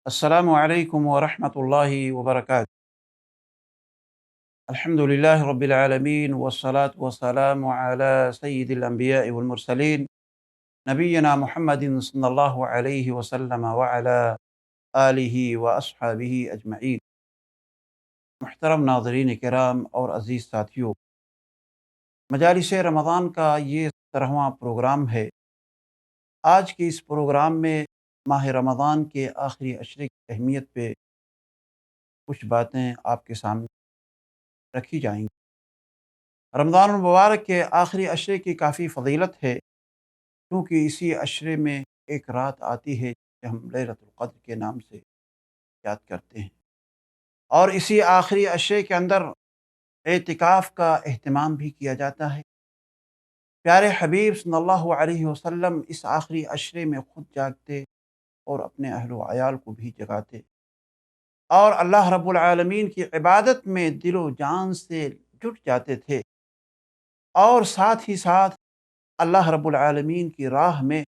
السلام علیکم ورحمۃ اللہ وبرکاتہ۔ الحمد للہ رب العالمین والصلاة والسلام علی سید الانبیاء والمرسلین نبینا محمد صلی اللہ علیہ وسلم وعلی آلہ واصحابہ اجمعین۔ محترم ناظرین کرام اور عزیز ساتھیوں، مجالس رمضان کا یہ 17واں پروگرام ہے۔ آج کے اس پروگرام میں ماہ رمضان کے آخری عشرے کی اہمیت پہ کچھ باتیں آپ کے سامنے رکھی جائیں گی۔ رمضان المبارک کے آخری عشرے کی کافی فضیلت ہے، کیونکہ اسی عشرے میں ایک رات آتی ہے جسے ہم لیلۃ القدر کے نام سے یاد کرتے ہیں، اور اسی آخری عشرے کے اندر اعتکاف کا اہتمام بھی کیا جاتا ہے۔ پیارے حبیب صلی اللہ علیہ وسلم اس آخری عشرے میں خود جاگتے اور اپنے اہل و عیال کو بھی جگاتے، اور اللہ رب العالمین کی عبادت میں دل و جان سے جٹ جاتے تھے، اور ساتھ ہی ساتھ اللہ رب العالمین کی راہ میں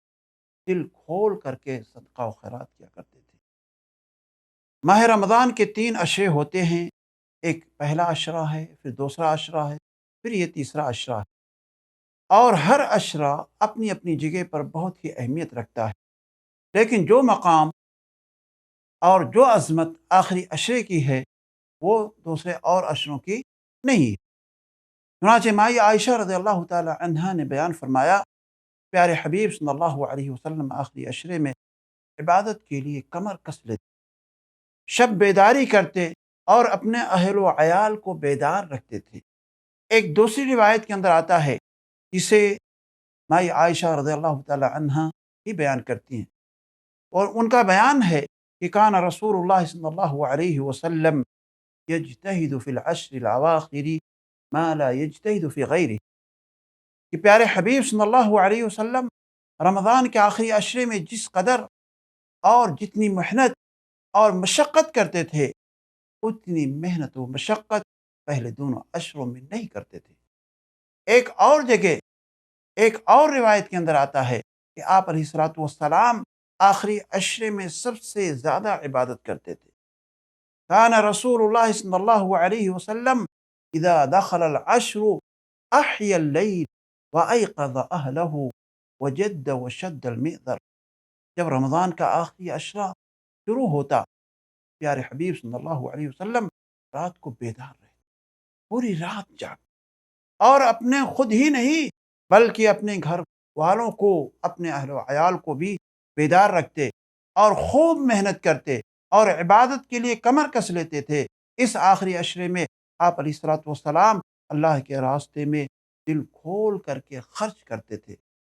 دل کھول کر کے صدقہ و خیرات کیا کرتے تھے۔ ماہ رمضان کے 3 عشرے ہوتے ہیں، ایک پہلا عشرہ ہے، پھر دوسرا عشرہ ہے، پھر یہ تیسرا عشرہ ہے، اور ہر عشرہ اپنی اپنی جگہ پر بہت ہی اہمیت رکھتا ہے، لیکن جو مقام اور جو عظمت آخری عشرے کی ہے وہ دوسرے اور عشروں کی نہیں ہے۔ چنانچہ مائی عائشہ رضی اللہ تعالی عنہا نے بیان فرمایا، پیارے حبیب صلی اللہ علیہ وسلم آخری عشرے میں عبادت کے لیے کمر کس لیتے، شب بیداری کرتے اور اپنے اہل و عیال کو بیدار رکھتے تھے۔ ایک دوسری روایت کے اندر آتا ہے، جسے مائی عائشہ رضی اللہ تعالی عنہا ہی بیان کرتی ہیں، اور ان کا بیان ہے کہ کان رسول اللہ صلی اللہ علیہ وسلم یجتہد فی العشر الاواخر ما لا یجتہد فی غیرہ، کہ پیارے حبیب صلی اللہ علیہ وسلم رمضان کے آخری عشرے میں جس قدر اور جتنی محنت اور مشقت کرتے تھے، اتنی محنت و مشقت پہلے دونوں عشروں میں نہیں کرتے تھے۔ ایک اور جگہ ایک اور روایت کے اندر آتا ہے کہ آپ علیہ الصلوۃ والسلام آخری عشرے میں سب سے زیادہ عبادت کرتے تھے۔ کان رسول اللہ صلی اللہ علیہ وسلم اذا دخل العشر احیا اللیل وایقظ اہلہ وجد وشد المئذر، جب رمضان کا آخری عشرہ شروع ہوتا، پیارے حبیب صلی اللہ علیہ وسلم رات کو بیدار رہے، پوری رات جاگ، اور اپنے خود ہی نہیں بلکہ اپنے گھر والوں کو، اپنے اہل و عیال کو بھی بیدار رکھتے اور خوب محنت کرتے اور عبادت کے لیے کمر کس لیتے تھے۔ اس آخری عشرے میں آپ علیہ الصلوۃ والسلام اللہ کے راستے میں دل کھول کر کے خرچ کرتے تھے،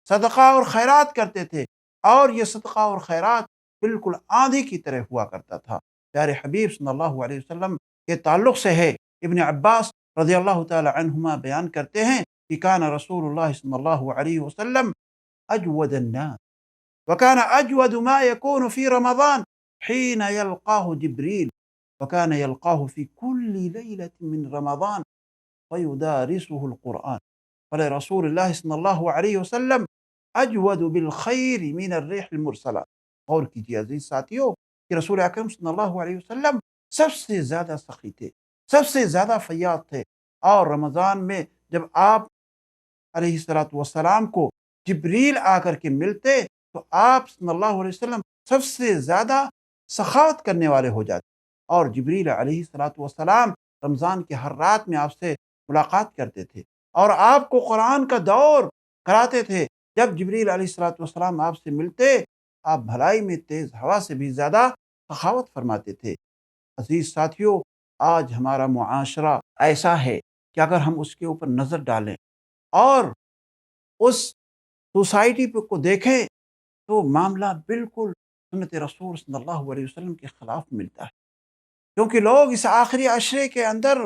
صدقہ اور خیرات کرتے تھے، اور یہ صدقہ اور خیرات بالکل آندھی کی طرح ہوا کرتا تھا۔ پیارے حبیب صلی اللہ علیہ وسلم کے تعلق سے ہے، ابن عباس رضی اللہ تعالی عنہما بیان کرتے ہیں کہ کان رسول اللہ صلی اللہ علیہ وسلم اجود الناس، وكان اجود ما يكون في رمضان حين يلقاه جبريل، وكان يلقاه في كل ليلة من رمضان فيدارسه القرآن، فلرسول الله صلی اللہ علیہ وسلم اجود بالخیر من الريح المرسلہ۔ غور کیجیے عزیز ساتھیوں کہ رسول اکرم صلی اللہ علیہ وسلم سب سے زیادہ سخی تھے، سب سے زیادہ فیاض تھے، اور رمضان میں جب آپ علیہ الصلوۃ والسلام کو جبریل آ کر کے ملتے تو آپ صلی اللہ علیہ وسلم سب سے زیادہ سخاوت کرنے والے ہو جاتے، اور جبریل علیہ الصلوۃ والسلام رمضان کی ہر رات میں آپ سے ملاقات کرتے تھے اور آپ کو قرآن کا دور کراتے تھے۔ جب جبریل علیہ الصلوۃ والسلام آپ سے ملتے، آپ بھلائی میں تیز ہوا سے بھی زیادہ سخاوت فرماتے تھے۔ عزیز ساتھیوں، آج ہمارا معاشرہ ایسا ہے کہ اگر ہم اس کے اوپر نظر ڈالیں اور اس سوسائٹی کو دیکھیں تو معاملہ بالکل سنت رسول صلی اللہ علیہ وسلم کے خلاف ملتا ہے، کیونکہ لوگ اس آخری عشرے کے اندر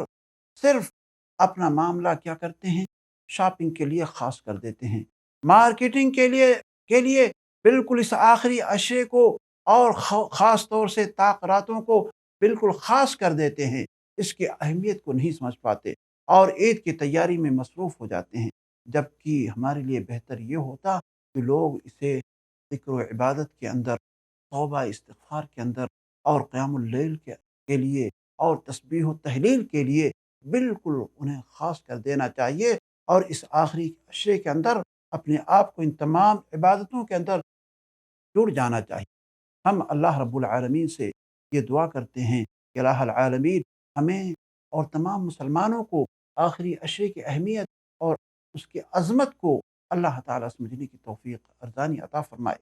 صرف اپنا معاملہ کیا کرتے ہیں، شاپنگ کے لیے خاص کر دیتے ہیں، مارکیٹنگ کے لیے بالکل اس آخری عشرے کو اور خاص طور سے تاخیراتوں کو بالکل خاص کر دیتے ہیں، اس کی اہمیت کو نہیں سمجھ پاتے اور عید کی تیاری میں مصروف ہو جاتے ہیں، جبکہ ہمارے لیے بہتر یہ ہوتا کہ لوگ اسے ذکر و عبادت کے اندر، توبہ استغفار کے اندر اور قیام اللیل کے لیے اور تسبیح و تحلیل کے لیے بالکل انہیں خاص کر دینا چاہیے، اور اس آخری عشرے کے اندر اپنے آپ کو ان تمام عبادتوں کے اندر جڑ جانا چاہیے۔ ہم اللہ رب العالمین سے یہ دعا کرتے ہیں کہ الہ العالمین ہمیں اور تمام مسلمانوں کو آخری عشرے کی اہمیت اور اس کی عظمت کو اللہ تعالیٰ سمجھنے کی توفیق ارزانی عطا فرمائے۔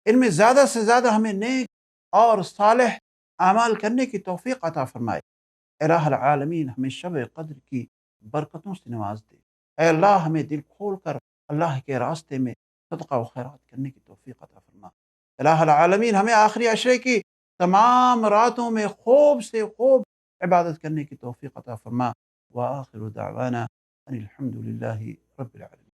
ان میں زیادہ سے زیادہ ہمیں نیک اور صالح اعمال کرنے کی توفیق عطا فرمائے۔ الہ العالمین ہمیں شب قدر کی برکتوں سے نواز دے۔ اے اللہ ہمیں دل کھول کر اللہ کے راستے میں صدقہ و خیرات کرنے کی توفیق عطا فرما۔ الہ العالمین ہمیں آخری عشرے کی تمام راتوں میں خوب سے خوب عبادت کرنے کی توفیق عطا فرما۔ وآخر دعوانا ان الحمد للہ رب العالمین۔